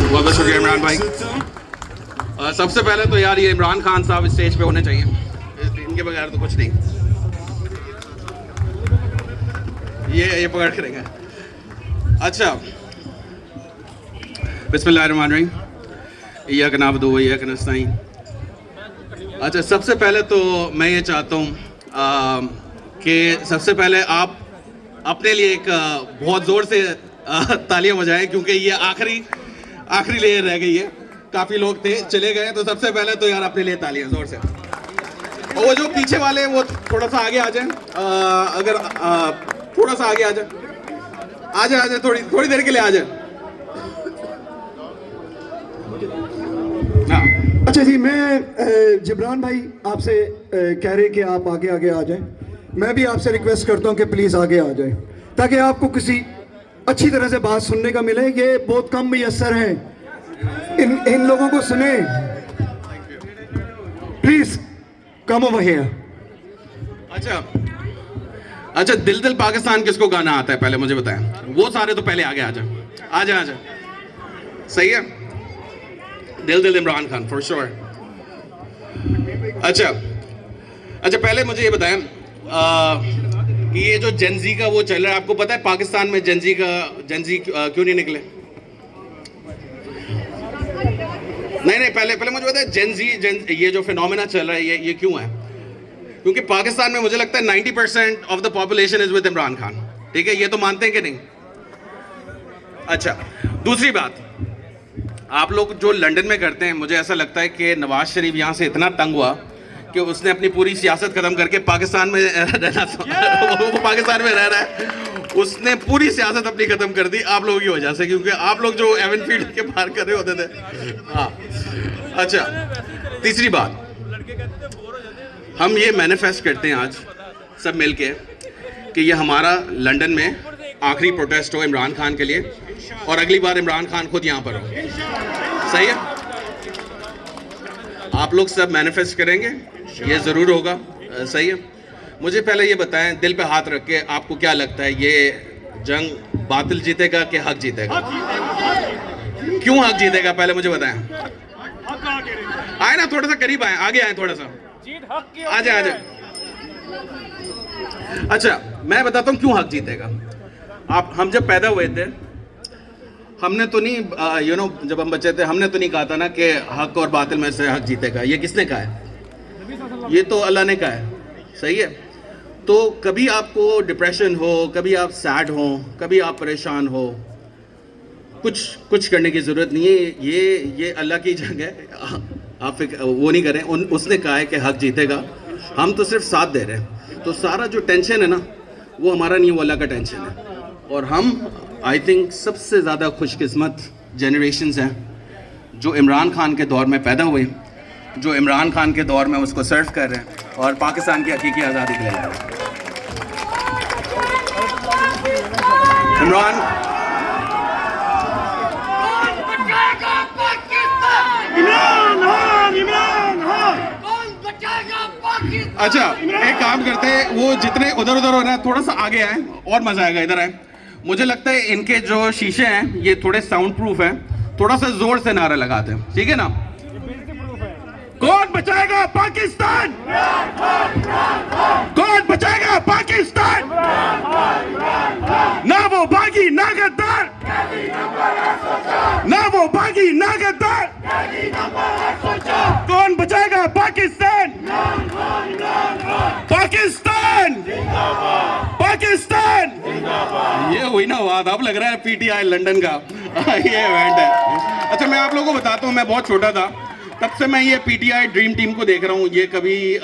बहुत बहुत शुक्रिया इमरान भाई। सबसे पहले तो यार ये इमरान खान साहब स्टेज पे होने चाहिए, इनके बगैर तो कुछ नहीं। ये पकड़ करेंगे। अच्छा, बिस्मिल्लाहिर्रहमानिर्रहीम, इय्याक नअबुदु व इय्याक नस्तईन। अच्छा, सबसे पहले तो मैं ये चाहता हूँ कि सबसे पहले आप अपने लिए एक बहुत ज़ोर से तालियां बजाएं, क्योंकि ये आखिरी लेयर रह गई है। काफ़ी लोग थे चले गए, तो सबसे पहले तो यार अपने लिए तालियां ज़ोर से। और वो जो पीछे वाले वो थोड़ा सा आगे आ जाएं, अगर थोड़ा सा आगे आ जाए, थोड़ी देर के लिए आ जाए। हाँ। अच्छा जी, मैं जिब्रान भाई आपसे कह रहे कि आप आगे आगे आ जाएं। मैं भी आपसे रिक्वेस्ट करता हूं कि प्लीज़ आगे आ जाएं, ताकि आपको किसी अच्छी तरह से बात सुनने का मिले। ये बहुत कम मुयस्सर हैं, इन लोगों को सुने। Please come over here. अच्छा, दिल दिल पाकिस्तान किसको गाना आता है पहले मुझे बताएं? वो सारे तो पहले आगे आ जाए। सही है, दिल दिल इमरान खान फॉर श्योर। अच्छा, पहले मुझे ये बताएं कि ये जो जेनजी का वो चल रहा है, आपको पता है पाकिस्तान में जेनजी क्यों नहीं निकले? नहीं, पहले मुझे बताएं जेनजी ये जो फिनोमेना चल रहा है ये क्यों है? क्योंकि पाकिस्तान में मुझे लगता है 90% of the population is with Imran Khan. ठीक है, ये तो मानते हैं कि नहीं? अच्छा, दूसरी बात, आप लोग जो लंदन में करते हैं, मुझे ऐसा लगता है कि नवाज शरीफ यहाँ से इतना तंग हुआ कि उसने अपनी पूरी सियासत खत्म करके पाकिस्तान में रहना वो पाकिस्तान में रह रहा है। उसने पूरी सियासत अपनी खत्म कर दी आप लोगों की वजह से, क्योंकि आप लोग जो एवन फील्ड के पार कर रहे होते थे। हाँ। अच्छा, तीसरी बात, हम ये मैनिफेस्ट करते हैं आज सब मिलके कि ये हमारा लंदन में आखिरी प्रोटेस्ट हो इमरान खान के लिए, और अगली बार इमरान खान खुद यहाँ पर हो। सही है? आप लोग सब मैनिफेस्ट करेंगे, ये ज़रूर होगा। सही है? मुझे पहले ये बताएं, दिल पे हाथ रख के, आपको क्या लगता है ये जंग बातिल जीतेगा कि हक जीतेगा? क्यों हक जीतेगा पहले मुझे बताएं। आए ना, थोड़ा सा करीब आए, आगे आए थोड़ा सा, आ जाए। अच्छा, मैं बताता हूँ क्यों हक जीतेगा। हम जब पैदा हुए थे, हमने तो नहीं जब हम बच्चे थे हमने तो नहीं कहा था ना कि हक और बातिल में से हक जीतेगा। ये किसने कहा है? ये तो अल्लाह ने कहा है। सही है? तो कभी आपको डिप्रेशन हो, कभी आप सैड हो, कभी आप परेशान हो, कुछ करने की ज़रूरत नहीं है। ये अल्लाह की जगह है, आप वो नहीं करें। उसने कहा है कि हक जीतेगा, हम तो सिर्फ साथ दे रहे हैं। तो सारा जो टेंशन है ना, वो हमारा नहीं, वो अल्लाह का टेंशन है। और हम आई थिंक सबसे ज़्यादा खुशकिस्मत जनरेशन्स हैं जो इमरान खान के दौर में पैदा हुए, जो इमरान खान के दौर में उसको सर्व कर रहे हैं और पाकिस्तान की हकीकी आज़ादी के लिए लड़ रहे हैं। इमरान अच्छा, एक काम करते हैं, वो जितने उधर हो रहे हैं थोड़ा सा आगे आए और मजा आएगा। इधर आए। मुझे लगता है इनके जो शीशे हैं ये थोड़े साउंड प्रूफ हैं, थोड़ा सा जोर से नारा लगाते हैं, ठीक है ना? कौन बचाएगा पाकिस्तान? कौन बचाएगा पाकिस्तान? ना वो बागी ना गद्दार, ना वो बागी ना गद्दार। कौन बचाएगा पाकिस्तान? पाकिस्तान। ये हुई ना बात, अब लग रहा है पीटीआई लंदन का ये इवेंट है। अच्छा, मैं आप लोगों को बताता हूँ, मैं बहुत छोटा था तब से मैं ये पीटीआई ड्रीम टीम को देख रहा हूँ। ये कभी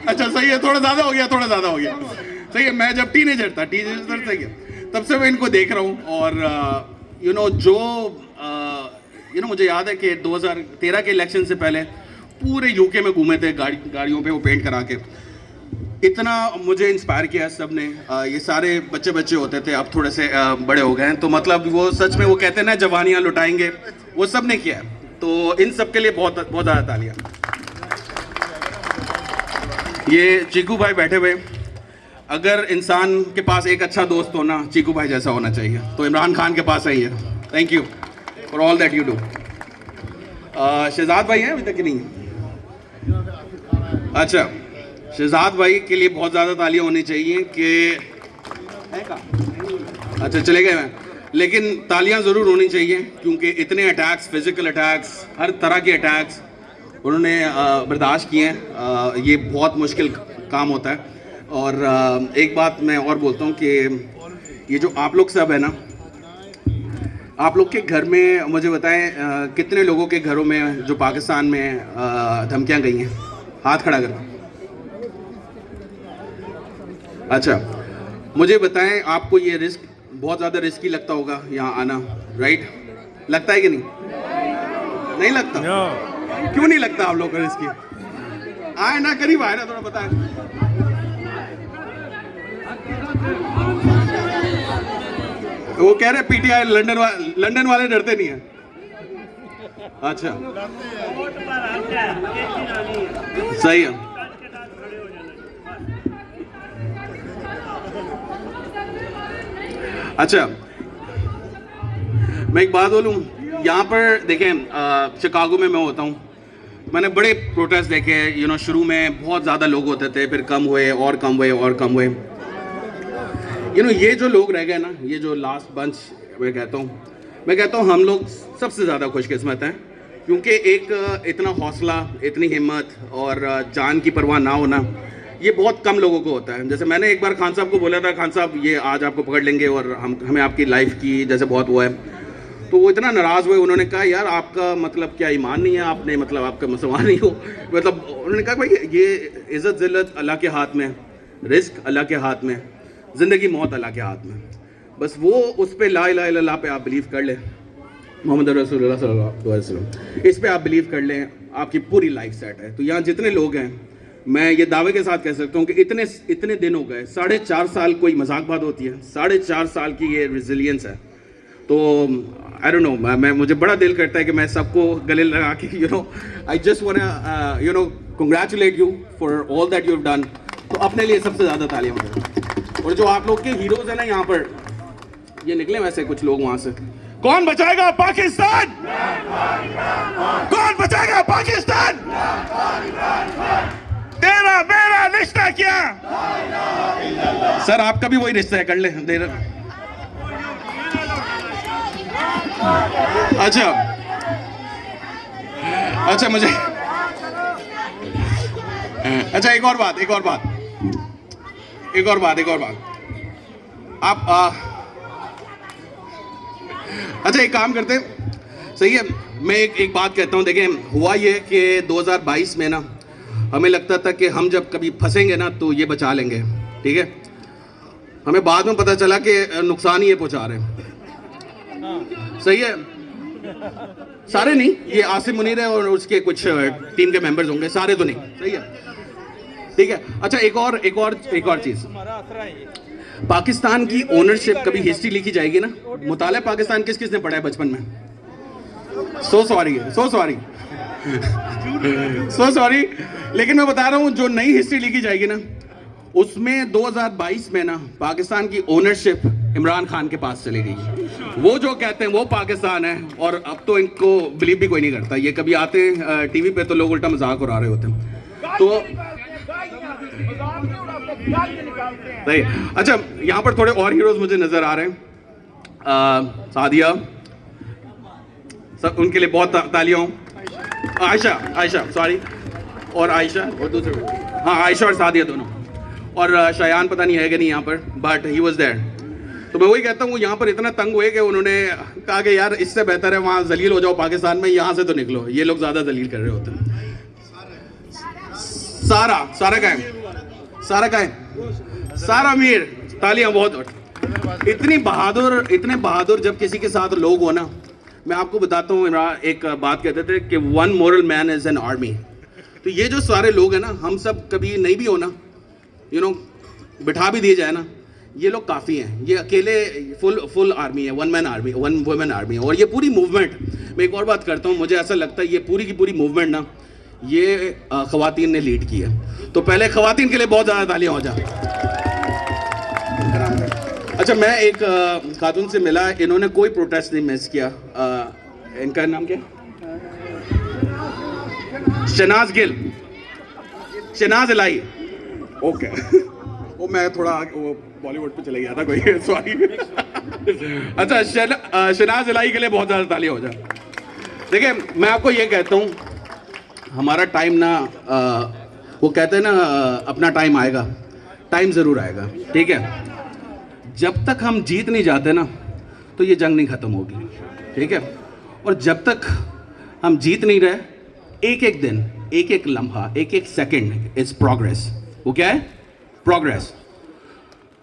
अच्छा, सही है, थोड़ा ज़्यादा हो गया। सही है, मैं जब टीनेजर था, सही है, तब से मैं इनको देख रहा हूँ। और मुझे याद है कि 2013 के इलेक्शन से पहले पूरे यूके में घूमे थे गाड़ियों पे वो पेंट करा के। इतना मुझे इंस्पायर किया सब ने। ये सारे बच्चे होते थे, अब थोड़े से बड़े हो गए हैं, तो मतलब वो सच में वो कहते हैं ना जवानियां लुटाएंगे, वो सब ने किया है। तो इन सब के लिए बहुत बहुत ज़्यादा तालियां। ये चीकू भाई बैठे हुए, अगर इंसान के पास एक अच्छा दोस्त हो ना, चीकू भाई जैसा होना चाहिए, तो इमरान खान के पास ही है। Thank you for all that you do. Shahzad भाई हैं अभी तक कि नहीं? अच्छा, शहजाद भाई के लिए बहुत ज़्यादा तालियां होनी चाहिए कि है का? अच्छा चले गए मैं, लेकिन तालियां ज़रूर होनी चाहिए क्योंकि इतने अटैक्स, फिजिकल अटैक्स, हर तरह के अटैक्स उन्होंने बर्दाश्त किए हैं। ये बहुत मुश्किल काम होता है। और एक बात मैं और बोलता हूँ कि ये जो आप लोग सब है ना, आप लोग के घर में मुझे बताएं कितने लोगों के घरों में जो पाकिस्तान में धमकियाँ गई हैं? हाथ खड़ा कर। अच्छा, मुझे बताएं आपको ये रिस्क बहुत ज़्यादा रिस्की लगता होगा यहाँ आना, राइट? लगता है कि नहीं? नहीं लगता? क्यों नहीं लगता आप लोग को रिस्की? आए ना, करीब आए ना, थोड़ा बताएं। वो कह रहे पीटीआई लंदन वाले डरते नहीं है। अच्छा, सही है। अच्छा, मैं एक बात बोलूं, यहाँ पर देखें शिकागो में मैं होता हूँ, मैंने बड़े प्रोटेस्ट देखे। शुरू में बहुत ज़्यादा लोग होते थे, फिर कम हुए और कम हुए और कम हुए। ये जो लोग रह गए ना, ये जो लास्ट बंच, मैं कहता हूँ हम लोग सबसे ज़्यादा खुशकिस्मत हैं क्योंकि एक इतना हौसला, इतनी हिम्मत और जान की परवाह ना होना, ये बहुत कम लोगों को होता है। जैसे मैंने एक बार खान साहब को बोला था, खान साहब ये आज आपको पकड़ लेंगे और हमें आपकी लाइफ की जैसे बहुत वो है, तो वो इतना नाराज़ हुए। उन्होंने कहा यार आपका मतलब क्या ईमान नहीं है, आपने मतलब आपका मुसलमान नहीं हो, मतलब उन्होंने कहा भाई ये इज़्ज़त ज़िल्लत अल्लाह के हाथ में, रिस्क अल्लाह के हाथ में, ज़िंदगी मौत अल्लाह के हाथ में। बस वो उस पर ला इलाहा इल्लल्लाह पे आप बिलीव कर लें, मोहम्मद रसूलुल्लाह सल्लल्लाहु अलैहि वसल्लम, इस पे आप बिलीव कर लें, आपकी पूरी लाइफ सेट है। तो यहाँ जितने लोग हैं, मैं ये दावे के साथ कह सकता हूँ कि इतने दिन हो गए, 4.5 साल कोई मजाक बात होती है, 4.5 साल की ये रेजिलियंस है। तो आई डोंट नो, मुझे बड़ा दिल करता है कि मैं सबको गले लगा के I just want congratulate you for all that you have done. तो अपने लिए सबसे ज़्यादा तालियां बजाएं। और जो आप लोग के हीरोज हैं ना यहाँ पर, ये निकले वैसे कुछ लोग वहाँ से। कौन बचाएगा पाकिस्तान? कौन बचाएगा पाकिस्तान? तेरा मेरा रिश्ता क्या? सर आपका भी वही रिश्ता है, कर ले। अच्छा मुझे अच्छा एक और बात आप अच्छा एक काम करते हैं, सही है, मैं एक बात कहता हूँ। देखें, हुआ ये कि 2022 में ना हमें लगता था कि हम जब कभी फंसेंगे ना तो ये बचा लेंगे, ठीक है। हमें बाद में पता चला कि नुकसान ही ये पहुंचा रहे हैं, सही है। सारे नहीं, ये आसिम मुनीर है और उसके कुछ टीम के मेंबर्स होंगे, सारे तो नहीं, सही है, ठीक है। अच्छा एक और चीज़, पाकिस्तान की ओनरशिप कभी हिस्ट्री लिखी जाएगी ना, मुताला पाकिस्तान किसने पढ़ा है बचपन में? सो सॉरी, लेकिन मैं बता रहा हूँ जो नई हिस्ट्री लिखी जाएगी ना, उसमें 2022 में ना पाकिस्तान की ओनरशिप इमरान खान के पास चली गई। वो जो कहते हैं वो पाकिस्तान है, और अब तो इनको बिलीव भी कोई नहीं करता। ये कभी आते हैं टीवी पे तो लोग उल्टा मजाक उड़ा रहे होते हैं। तो सही। अच्छा, यहाँ पर थोड़े और हीरोज मुझे नजर आ रहे हैं। सादिया, सब उनके लिए बहुत तालियां हो। आयशा सॉरी, और आयशा और दूसरे, हाँ आयशा और सादिया दोनों, और शायान पता नहीं है कि नहीं यहाँ पर, बट ही वाज देयर। तो मैं वही कहता हूँ, यहाँ पर इतना तंग हुए कि उन्होंने कहा कि यार इससे बेहतर है वहाँ जलील हो जाओ पाकिस्तान में, यहाँ से तो निकलो। ये लोग ज़्यादा जलील कर रहे होते हैं। सारा का है सारा मीर, तालियां बहुत। इतने बहादुर जब किसी के साथ लोग हो ना, मैं आपको बताता हूँ, एक बात कहते थे कि one moral man is an army. तो ये जो सारे लोग हैं ना, हम सब कभी नहीं भी हो ना, बिठा भी दिए जाए ना, ये लोग काफ़ी हैं। ये अकेले फुल आर्मी है, one man army, one women army है। और ये पूरी मूवमेंट, मैं एक और बात करता हूँ, मुझे ऐसा लगता है ये पूरी की पूरी मूवमेंट ना, ये ख़वातीन ने लीड की है। तो पहले ख़वातीन के लिए बहुत ज़्यादा तालियां हो जाए। अच्छा, मैं एक खातून से मिला, इन्होंने कोई प्रोटेस्ट नहीं मिस किया। इनका नाम क्या? शनाज गिल, शनाज इलाई। ओके वो मैं थोड़ा वो बॉलीवुड पे चले गया था कोई, सॉरी। अच्छा, शनाज इलाई के लिए बहुत ज़्यादा तालियां हो जाए। देखिए, मैं आपको ये कहता हूँ, हमारा टाइम ना वो कहते हैं ना अपना टाइम आएगा, टाइम ज़रूर आएगा, ठीक है। जब तक हम जीत नहीं जाते ना तो ये जंग नहीं ख़त्म होगी, ठीक है। और जब तक हम जीत नहीं रहे, एक एक दिन, एक एक लम्हा, एक एक सेकंड इज़ प्रोग्रेस। वो क्या है? प्रोग्रेस।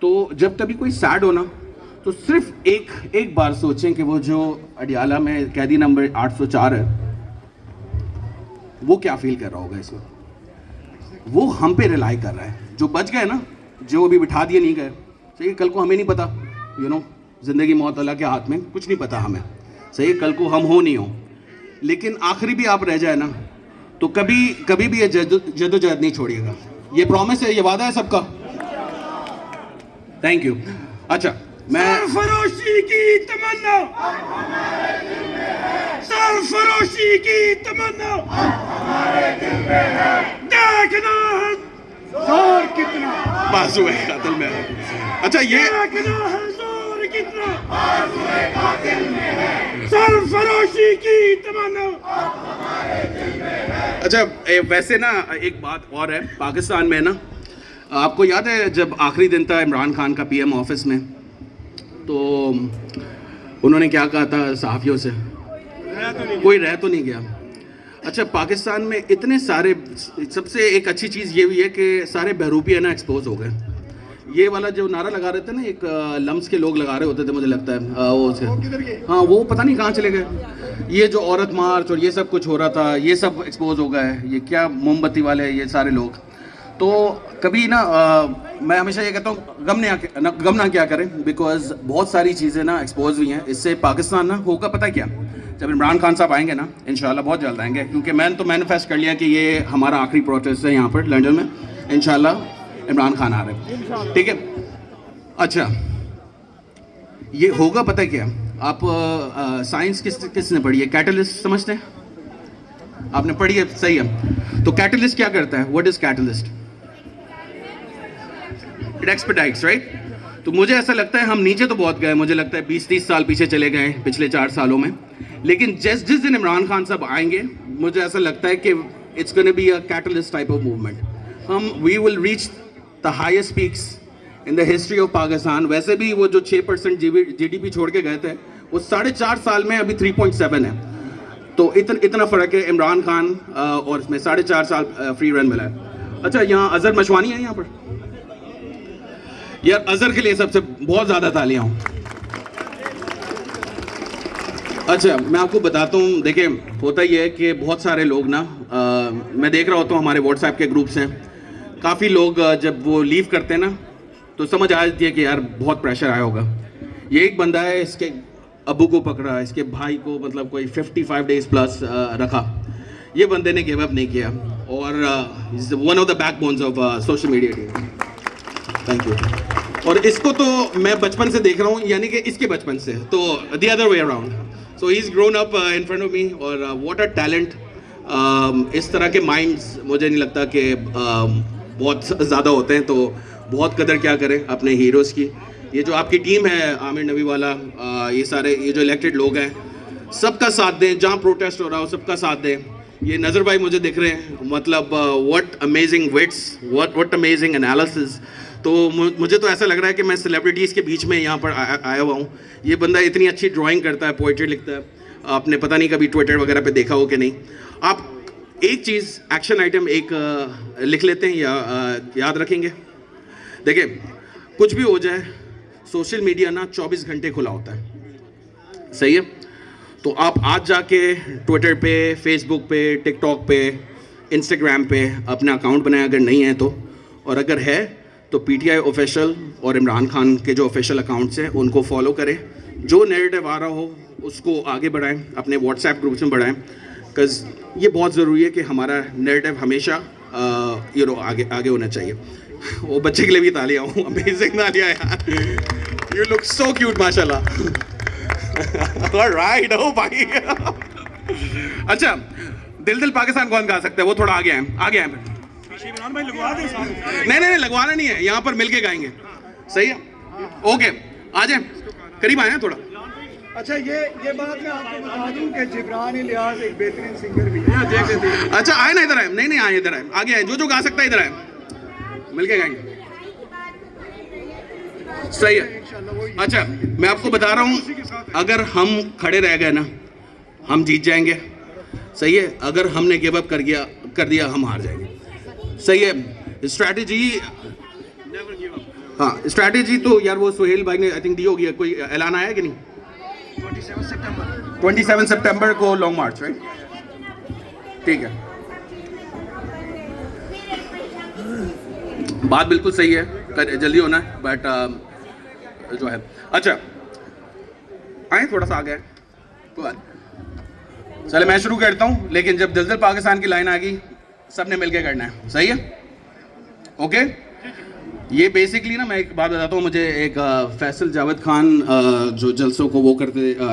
तो जब कभी कोई सैड हो ना, तो सिर्फ एक बार सोचें कि वो जो अडियाला में कैदी नंबर 804 है, वो क्या फील कर रहा होगा इस वक्त। वो हम पे रिलाई कर रहा है। जो बच गए ना, जो अभी बिठा दिए नहीं गए, सही है, कल को हमें नहीं पता, ज़िंदगी मौत अल्लाह के हाथ में, कुछ नहीं पता हमें, सही है, कल को हम हो नहीं हो। लेकिन आखिरी भी आप रह जाए ना, तो कभी भी ये जद्दोजहद नहीं छोड़िएगा। ये प्रॉमिस है, ये वादा है सबका। Thank you. अच्छा, मैं सरफरोशी की तमन्ना, सरफरोशी की तमन्ना देखना है जोर कितना, बाजू है कातिल में। अच्छा, ये देखना है जोर कितना, सरफरोशी की तमन्ना। अच्छा, वैसे ना एक बात और है, पाकिस्तान में ना, आपको याद है जब आखिरी दिन था इमरान खान का पीएम ऑफिस में, तो उन्होंने क्या कहा था सहाफ़ियों से? कोई रह तो नहीं गया। अच्छा, पाकिस्तान में इतने सारे, सबसे एक अच्छी चीज़ ये हुई है कि सारे बहरूपी है ना एक्सपोज हो गए। ये वाला जो नारा लगा रहे थे ना, एक लम्स के लोग लगा रहे होते थे, मुझे लगता है वो से, हाँ, वो पता नहीं कहाँ चले गए। ये जो औरत मार्च और ये सब कुछ हो रहा था, ये सब एक्सपोज हो गए। ये क्या मोमबत्ती वाले, ये सारे लोग। तो कभी ना मैं हमेशा ये कहता हूँ, गम ना क्या करें, बिकॉज बहुत सारी चीज़ें ना एक्सपोज हुई हैं। इससे पाकिस्तान ना होगा पता क्या, जब इमरान खान साहब आएंगे ना, इंशाल्लाह बहुत जल्द आएंगे, क्योंकि मैंने तो मैनिफेस्ट कर लिया कि ये हमारा आखिरी प्रोटेस्ट है यहाँ पर लंदन में, इंशाल्लाह इमरान खान आ रहे हैं, ठीक है। अच्छा, ये होगा पता क्या, आप साइंस किसने पढ़ी है? कैटलिस्ट समझते हैं? आपने पढ़ी है, सही है। तो कैटलिस्ट क्या करता है? What is catalyst? It expedites, right. तो मुझे ऐसा लगता है हम नीचे तो बहुत गए, मुझे लगता है 20-30 साल पीछे चले गए पिछले 4 सालों में, लेकिन जिस दिन इमरान खान साहब आएंगे, मुझे ऐसा लगता है कि it's gonna be a catalyst type of movement. We will reach the highest peaks in the history of Pakistan. वैसे भी वो जो 6% GDP छोड़ के गए थे, वो 4.5 साल में अभी 3.7 है। तो इतना फ़र्क है इमरान खान और इसमें 4.5 साल फ्री रन मिला है। अच्छा, यहाँ अजहर मशवानी है यहाँ पर, यार अजहर के लिए सबसे बहुत ज़्यादा तालियां हों। अच्छा, मैं आपको बताता हूँ, देखिए होता ही है कि बहुत सारे लोग ना, मैं देख रहा होता हूँ हमारे व्हाट्सएप के ग्रुप्स हैं, काफ़ी लोग जब वो लीव करते हैं ना, तो समझ आ जाती है कि यार बहुत प्रेशर आया होगा। ये एक बंदा है, इसके अबू को पकड़ा, इसके भाई को, मतलब कोई 55 डेज प्लस रखा। ये बंदे ने गिव अप नहीं किया, और one of the backbones of social media team. Thank you. और इसको तो मैं बचपन से देख रहा हूँ, यानी कि इसके बचपन से, तो the other way around. So he is grown up in front of me, और व्हाट अ टैलेंट। इस तरह के माइंड्स मुझे नहीं लगता कि बहुत ज़्यादा होते हैं, तो बहुत कदर क्या करें अपने हीरोज़ की। ये जो आपकी टीम है, आमिर नबी वाला, ये सारे ये जो इलेक्टेड लोग हैं, सबका साथ दें, जहाँ प्रोटेस्ट हो रहा हो सबका साथ दें। ये नज़र भाई मुझे दिख रहे हैं, मतलब what amazing wits, what amazing analysis. तो मुझे तो ऐसा लग रहा है कि मैं सेलिब्रिटीज़ के बीच में यहाँ पर आया हुआ हूँ। ये बंदा इतनी अच्छी ड्राइंग करता है, पोइट्री लिखता है, आपने पता नहीं कभी ट्विटर वगैरह पे देखा हो कि नहीं। आप एक चीज़, एक्शन आइटम एक लिख लेते हैं या याद रखेंगे? देखिए, कुछ भी हो जाए, सोशल मीडिया ना 24 घंटे खुला होता है, सही है। तो आप आज जाके ट्विटर पे, फेसबुक पे, टिकटॉक पे, इंस्टाग्राम पे अपना अकाउंट बनाए अगर नहीं है तो, और अगर है तो PTI ऑफिशियल और इमरान खान के जो ऑफिशियल अकाउंट्स हैं उनको फॉलो करें। जो नैरेटिव आ रहा हो उसको आगे बढ़ाएं, अपने व्हाट्सएप ग्रुप्स में बढ़ाएं, बिकॉज ये बहुत ज़रूरी है कि हमारा नैरेटिव हमेशा आगे होना चाहिए। वो बच्चे के लिए भी तालियां हो, अमेजिंग तालियां यार। You look so cute, माशाल्लाह. All right, oh भाई. अच्छा, दिल दिल पाकिस्तान कौन गा सकता है? वो थोड़ा आगे आए, आगे आए. नहीं, लगवाना नहीं है. यहाँ पर मिलके गाएंगे. सही है? ओके, आ जाए. करीब आए हैं थोड़ा. अच्छा ये बात मैं आपको बता दूं कि जिब्रान इलियास एक बेहतरीन सिंगर भी है. अच्छा आए ना, इधर आए. नहीं आए, इधर आए. आगे आए. जो गा सकता है इधर आए. मिलके गाएंगे. सही है. अच्छा, मैं आपको बता रहा हूँ, अगर हम खड़े रह गए ना, हम जीत जाएंगे. सही है. अगर हमने गिव अप कर दिया हम हार जाएंगे. सही है. स्ट्रैटेजी, हाँ स्ट्रैटेजी तो यार वो सुहेल भाई ने आई थिंक दी होगी. कोई ऐलान आया कि नहीं? 27 सितंबर को लॉन्ग मार्च, राइट? ठीक है, बात बिल्कुल सही है. जल्दी होना है बट जो है. अच्छा आए थोड़ा सा आ गया. चले मैं शुरू करता हूँ, लेकिन जब दिल दिल पाकिस्तान की लाइन आ गई सबने मिलके करना है. सही है? ओके. ये बेसिकली ना, मैं एक बात बताता हूँ. मुझे एक फैसल जावेद खान जो जलसों को वो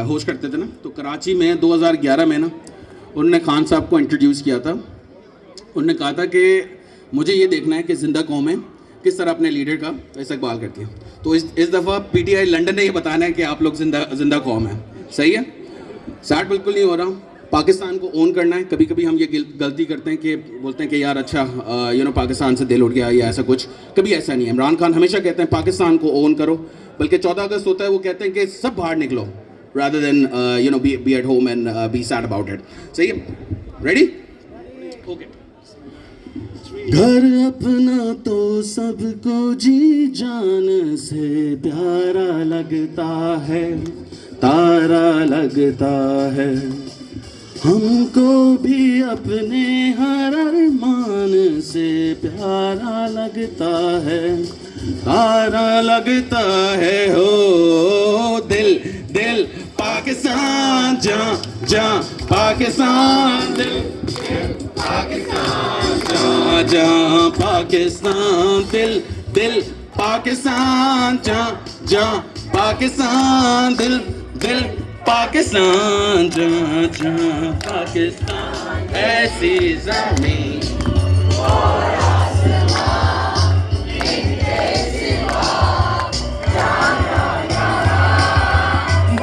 होस्ट करते थे ना, तो कराची में 2011 में ना उन्होंने खान साहब को इंट्रोड्यूस किया था. उन्होंने कहा था कि मुझे ये देखना है कि जिंदा कौमें किस तरह अपने लीडर का इस्तकबाल करती है. तो इस दफ़ा पीटीआई लंदन ने ये बताना है कि आप लोग जिंदा कौम है. सही है? साठ बिल्कुल नहीं हो रहा. पाकिस्तान को ओन करना है. कभी कभी हम ये गलती करते हैं कि बोलते हैं कि यार अच्छा पाकिस्तान से दिल उठ गया या ऐसा कुछ. कभी ऐसा नहीं है. इमरान खान हमेशा कहते हैं पाकिस्तान को ओन करो, बल्कि 14 अगस्त होता है वो कहते हैं कि सब बाहर निकलो, rather than be at home and be sad about it. सही है? रेडी? ओके. घर अपना तो सबको जी जान से प्यारा लगता है, तारा लगता है. हमको भी अपने हर अरमान से प्यारा लगता है, तारा लगता है. हो दिल दिल पाकिस्तान, जा जा पाकिस्तान, दिल पाकिस्तान, जा जा पाकिस्तान, दिल दिल पाकिस्तान, जा जा पाकिस्तान, दिल दिल पाकिस्तान, जा जा पाकिस्तान. ऐसी ज़मीन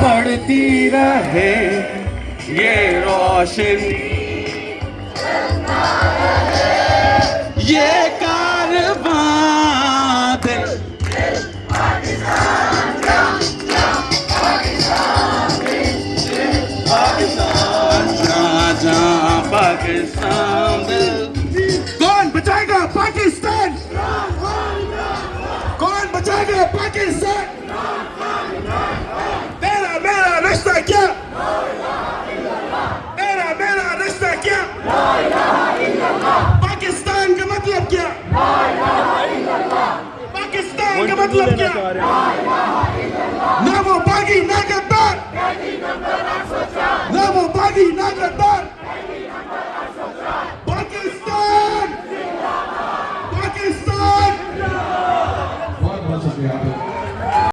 बढ़ती रहे ये रोशनी, ये कारवां दिल पाकिस्तान, जा पाकिस्तान, दिल. कौन बचाएगा पाकिस्तान? कौन बचाएगा पाकिस्तान? तेरा मेरा रिश्ता क्या? तेरा मेरा रिश्ता क्या? पाकिस्तान का मतलब क्या? पाकिस्तान का मतलब क्या? ना वो बागी ना गद्दार,